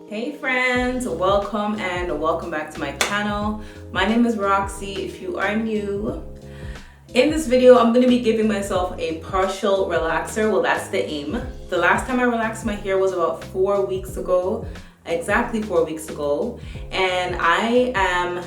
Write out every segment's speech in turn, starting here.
Hey friends, welcome and welcome back to my channel. My name is Roxy if you are new. In this video, I'm going to be giving myself a partial relaxer. Well, that's the aim. The last time I relaxed my hair was about 4 weeks ago, exactly 4 weeks ago. And I am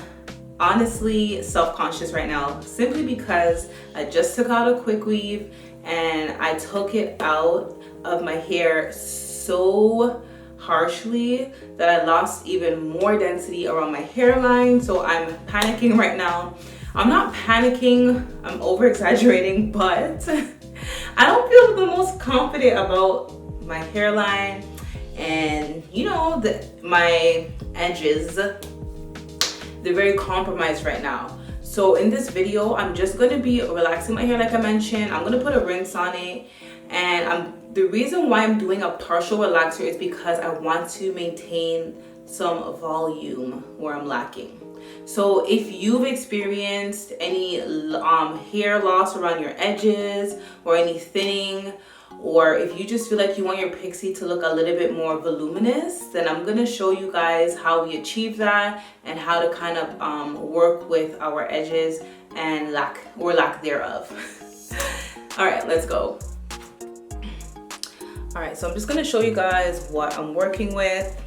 honestly self-conscious right now simply because I just took out a quick weave and I took it out of my hair so harshly that I lost even more density around my hairline. So I'm panicking right now. I'm not panicking, I'm over exaggerating, but I don't feel the most confident about my hairline and my edges. They're very compromised right now. So in this video, I'm just gonna be relaxing my hair like I mentioned. I'm gonna put a rinse on it, and the reason why I'm doing a partial relaxer is because I want to maintain some volume where I'm lacking. So if you've experienced any hair loss around your edges or any thinning, or if you just feel like you want your pixie to look a little bit more voluminous, then I'm gonna show you guys how we achieve that and how to kind of work with our edges and lack thereof. All right, let's go. All right, so I'm just gonna show you guys what I'm working with.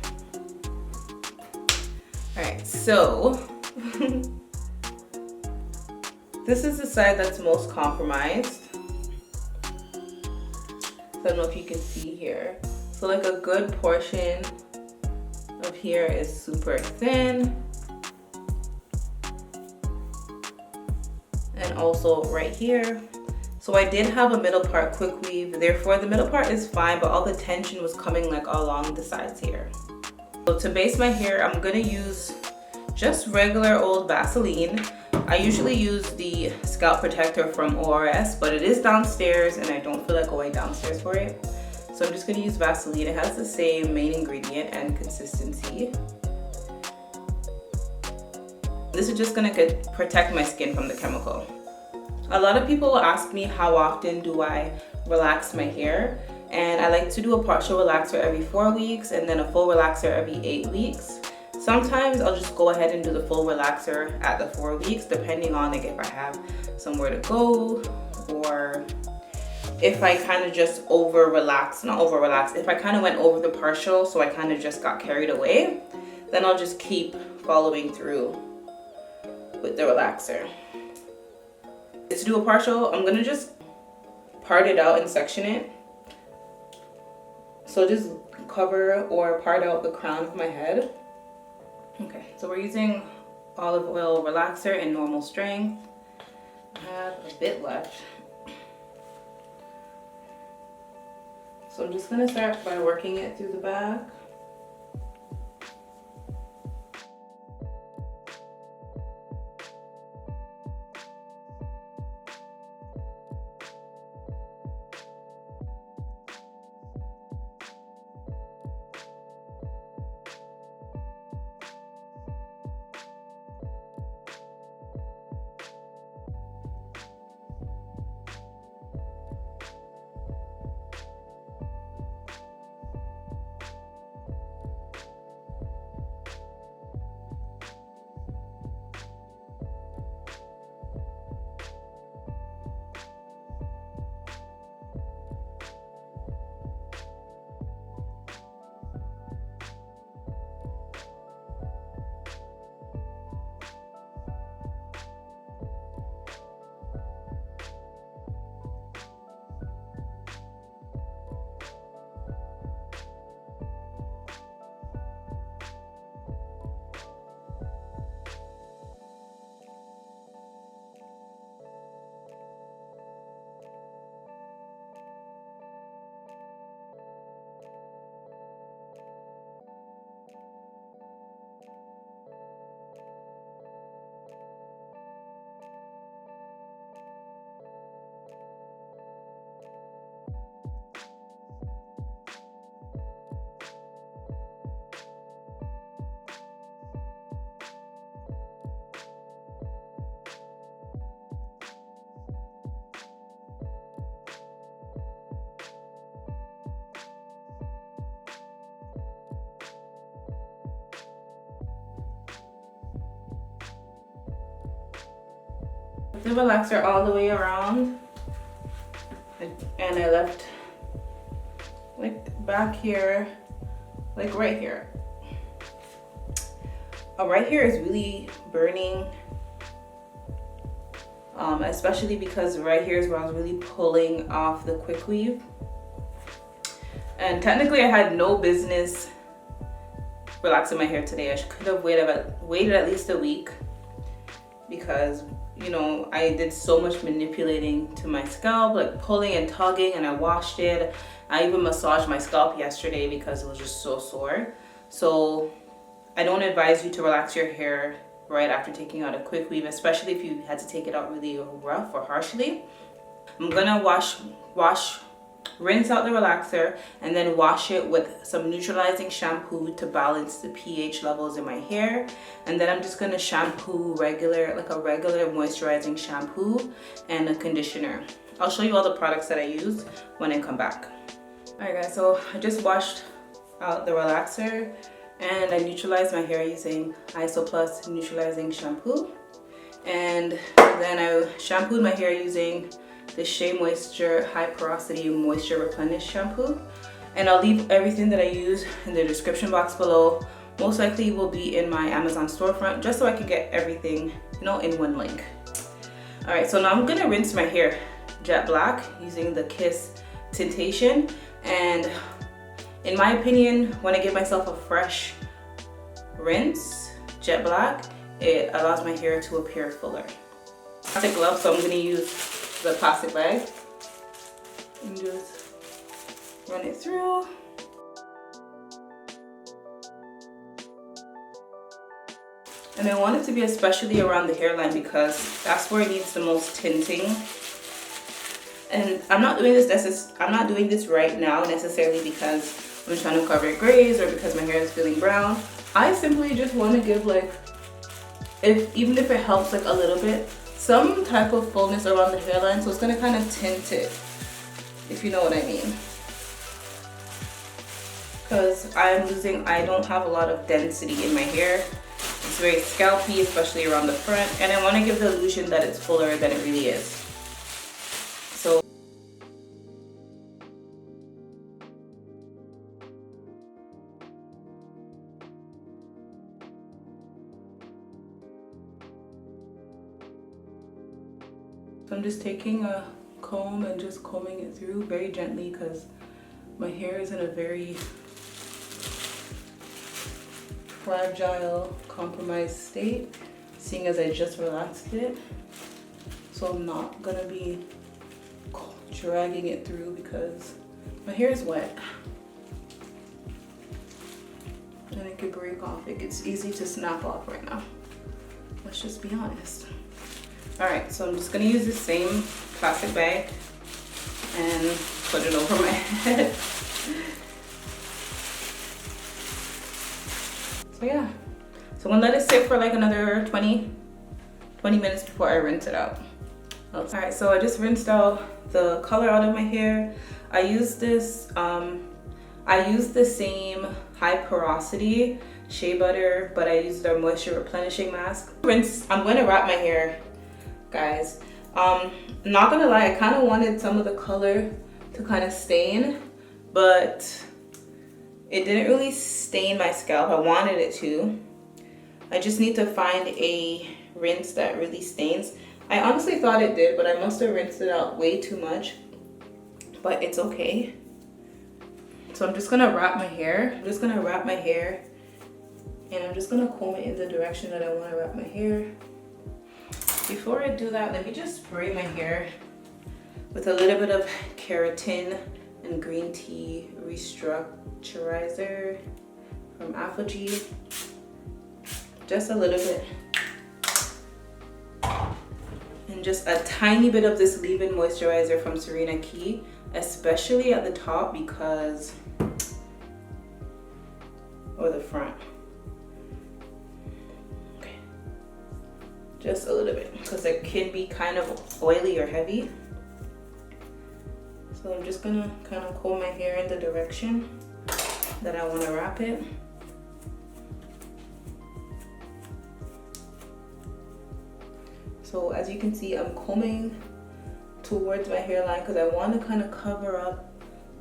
All right, so this is the side that's most compromised. I don't know if you can see here. So like a good portion of here is super thin. And also right here. So I did have a middle part quick weave, therefore the middle part is fine, but all the tension was coming like along the sides here. So to base my hair, I'm gonna use just regular old Vaseline. I usually use the scalp protector from ORS, but it is downstairs and I don't feel like going downstairs for it. So I'm just gonna use Vaseline. It has the same main ingredient and consistency. This is just gonna protect my skin from the chemical. A lot of people will ask me how often do I relax my hair, and I like to do a partial relaxer every 4 weeks and then a full relaxer every 8 weeks. Sometimes I'll just go ahead and do the full relaxer at the 4 weeks, depending on like if I have somewhere to go or if I kind of just if I kind of went over the partial, so I kind of just got carried away, then I'll just keep following through with the relaxer. To do a partial, I'm gonna just part it out and section it. So just cover or part out the crown of my head. Okay, so we're using olive oil relaxer in normal strength. I have a bit left. So I'm just gonna start by working it through the back. the relaxer all the way around, and I left like back here, like right here. Right here is really burning, especially because right here is where I was really pulling off the quick weave. And technically I had no business relaxing my hair today. I could have waited at least a week, because you know, I did so much manipulating to my scalp, like pulling and tugging, and I washed it. I even massaged my scalp yesterday because it was just so sore. So I don't advise you to relax your hair right after taking out a quick weave, especially if you had to take it out really rough or harshly. I'm gonna rinse out the relaxer and then wash it with some neutralizing shampoo to balance the pH levels in my hair. And then I'm just gonna shampoo like a regular moisturizing shampoo and a conditioner. I'll show you all the products that I use when I come back. All right guys, so I just washed out the relaxer and I neutralized my hair using Iso Plus neutralizing shampoo. And then I shampooed my hair using the Shea Moisture High Porosity Moisture Replenish shampoo. And I'll leave everything that I use in the description box below. Most likely will be in my Amazon storefront, just so I can get everything, you know, in one link. All right, so now I'm gonna rinse my hair jet black using the Kiss Tintation. And in my opinion, when I give myself a fresh rinse, jet black, it allows my hair to appear fuller. Plastic glove, so I'm gonna use the plastic bag and just run it through. And I want it to be especially around the hairline because that's where it needs the most tinting. And I'm not doing this right now necessarily because I'm trying to cover grays or because my hair is feeling brown. I simply just want to give like, even if it helps like a little bit, some type of fullness around the hairline, so it's gonna kind of tint it, if you know what I mean. Because I don't have a lot of density in my hair. It's very scalpy, especially around the front, and I want to give the illusion that it's fuller than it really is. So I'm just taking a comb and just combing it through very gently because my hair is in a very fragile, compromised state, seeing as I just relaxed it. So I'm not gonna be dragging it through because my hair is wet and it could break off. It's easy to snap off right now. Let's just be honest. All right, so I'm just gonna use the same plastic bag and put it over my head. So yeah, so I'm gonna let it sit for like another 20 minutes before I rinse it out. All right, so I just rinsed out the color out of my hair. I use this, I use the same high porosity shea butter, but I use their moisture replenishing mask. I'm gonna wrap my hair, guys. Not gonna lie, I kind of wanted some of the color to kind of stain, but it didn't really stain my scalp. I wanted it to. I just need to find a rinse that really stains. I honestly thought it did, but I must have rinsed it out way too much, but it's okay. So I'm just gonna wrap my hair. I'm just gonna wrap my hair and I'm just gonna comb it in the direction that I want to wrap my hair. Before I do that, let me just spray my hair with a little bit of keratin and green tea restructurizer from Apogee. Just a little bit. And just a tiny bit of this leave-in moisturizer from Serena Key, especially at the top because, or the front. Just a little bit because it can be kind of oily or heavy. So I'm just gonna kind of comb my hair in the direction that I want to wrap it. So So as you can see, I'm combing towards my hairline because I want to kind of cover up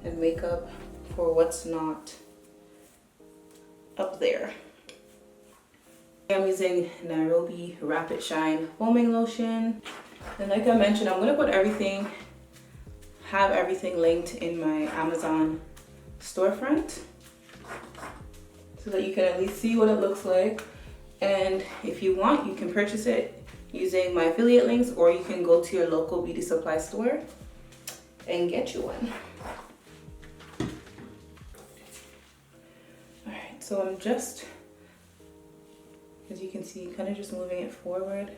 and make up for what's not up there. I'm using Nairobi Rapid Shine foaming lotion, and like I mentioned, I'm gonna have everything linked in my Amazon storefront so that you can at least see what it looks like. And if you want, you can purchase it using my affiliate links, or you can go to your local beauty supply store and get you one. All right, so I'm just, as you can see, kind of just moving it forward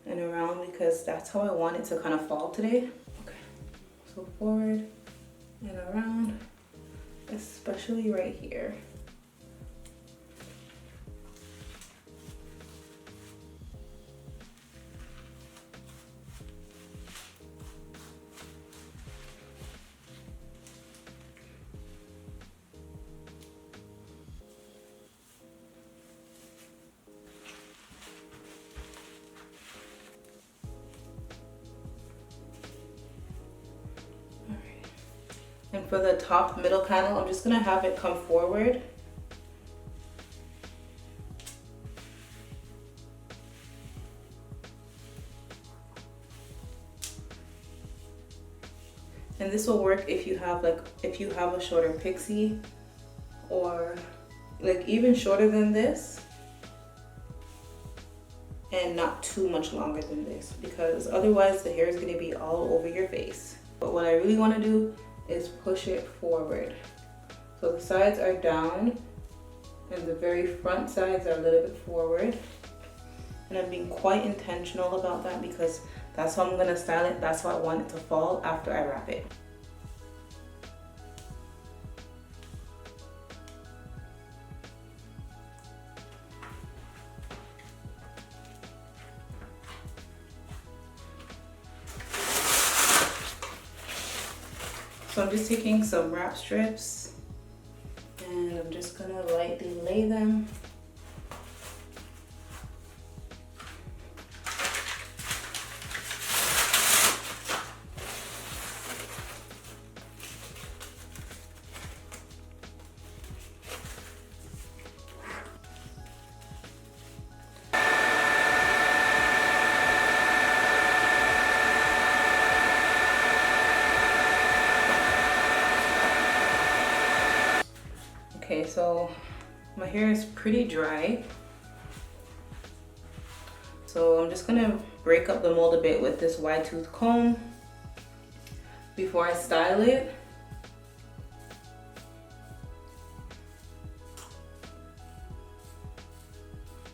and around because that's how I want it to kind of fall today. Okay, so forward and around, especially right here. And for the top middle panel, I'm just gonna have it come forward. And this will work if you have a shorter pixie, or like even shorter than this and not too much longer than this, because otherwise the hair is gonna be all over your face. But what I really wanna do is push it forward. So the sides are down and the very front sides are a little bit forward. And I'm being quite intentional about that because that's how I'm gonna style it. That's how I want it to fall after I wrap it. So I'm just taking some wrap strips and I'm just gonna lightly lay them. Okay, so my hair is pretty dry. So I'm just gonna break up the mold a bit with this wide tooth comb before I style it.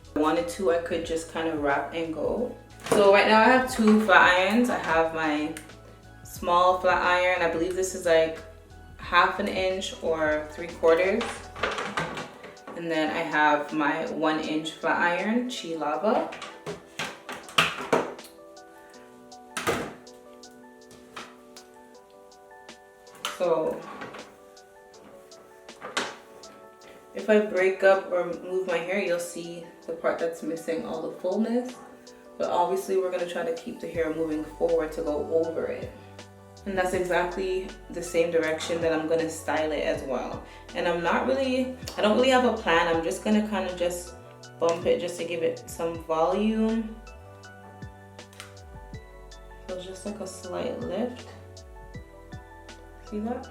If I wanted to, I could just kind of wrap and go. So right now I have two flat irons. I have my small flat iron. I believe this is like 1/2 inch or 3/4. And then I have my 1 inch flat iron, Chi Lava. So if I break up or move my hair, you'll see the part that's missing all the fullness. But obviously we're gonna try to keep the hair moving forward to go over it. And that's exactly the same direction that I'm gonna style it as well. And I don't really have a plan. I'm just gonna kind of just bump it just to give it some volume. So just like a slight lift. See that?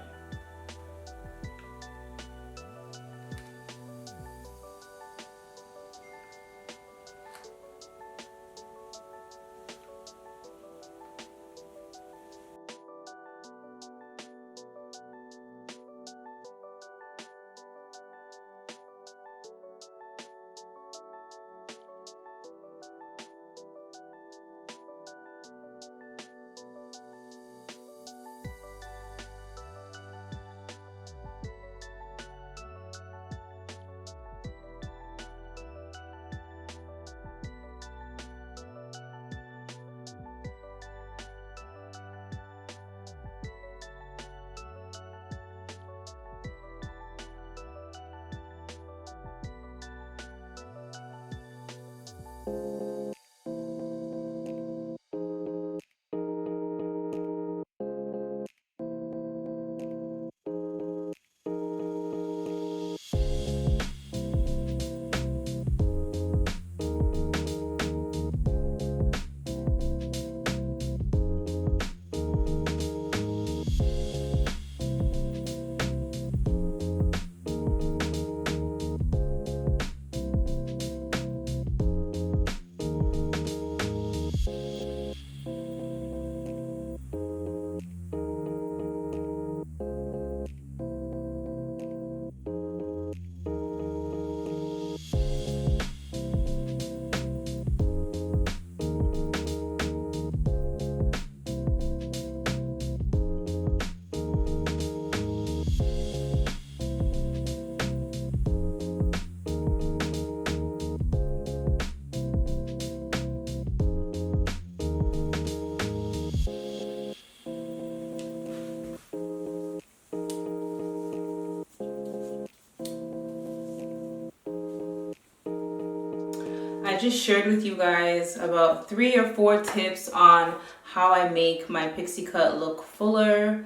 I just shared with you guys about 3 or 4 tips on how I make my pixie cut look fuller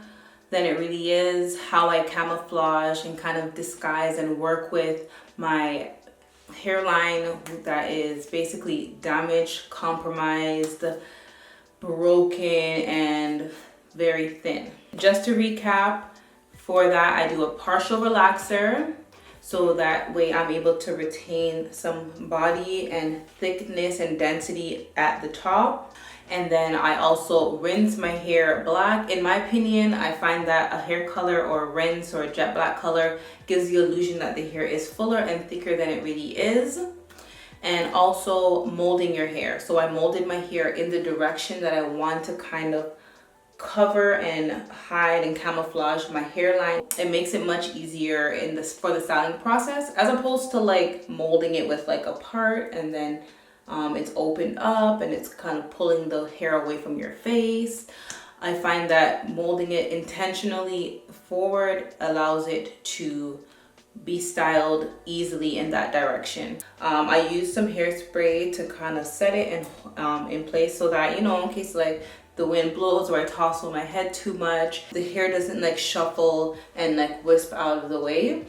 than it really is, how I camouflage and kind of disguise and work with my hairline that is basically damaged, compromised, broken, and very thin. Just to recap, for that I do a partial relaxer, so that way I'm able to retain some body and thickness and density at the top. And then I also rinse my hair black. In my opinion, I find that a hair color or a rinse or a jet black color gives the illusion that the hair is fuller and thicker than it really is. And also molding your hair. So I molded my hair in the direction that I want to kind of cover and hide and camouflage my hairline. It makes it much easier for the styling process, as opposed to like molding it with like a part and then it's opened up and it's kind of pulling the hair away from your face. I find that molding it intentionally forward allows it to be styled easily in that direction. I use some hairspray to kind of set it in place, so that, you know, in case like the wind blows or I tossle my head too much, the hair doesn't like shuffle and like wisp out of the way.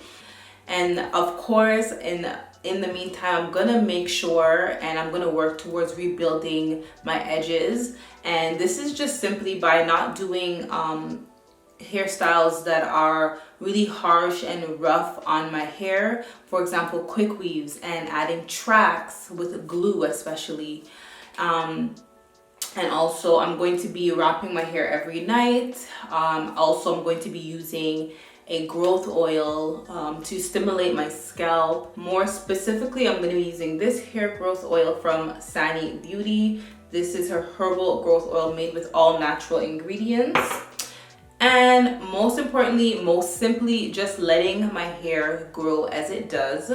And of course, in the meantime, I'm gonna make sure and I'm gonna work towards rebuilding my edges. And this is just simply by not doing hairstyles that are really harsh and rough on my hair. For example, quick weaves and adding tracks with glue especially. And also I'm going to be wrapping my hair every night. Also, I'm going to be using a growth oil to stimulate my scalp. More specifically, I'm going to be using this hair growth oil from Sani Beauty. This is her herbal growth oil made with all natural ingredients. And most importantly, most simply, just letting my hair grow as it does,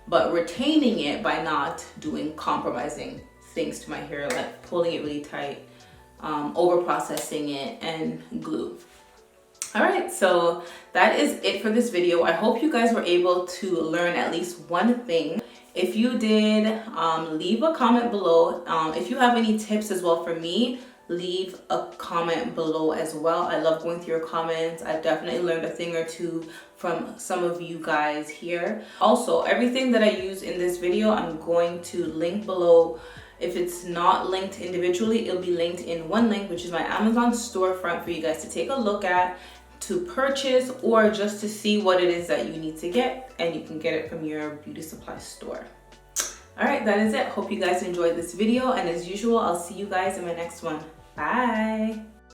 but retaining it by not doing compromising things to my hair, like pulling it really tight, over processing it, and glue. All right, so that is it for this video. I hope you guys were able to learn at least one thing. If you did, leave a comment below. If you have any tips as well for me, leave a comment below as well. I love going through your comments. I definitely learned a thing or two from some of you guys here. Also, everything that I use in this video, I'm going to link below. If it's not linked individually, it'll be linked in one link, which is my Amazon storefront for you guys to take a look at, to purchase, or just to see what it is that you need to get, and you can get it from your beauty supply store. All right, that is it. Hope you guys enjoyed this video, and as usual, I'll see you guys in my next one. Bye.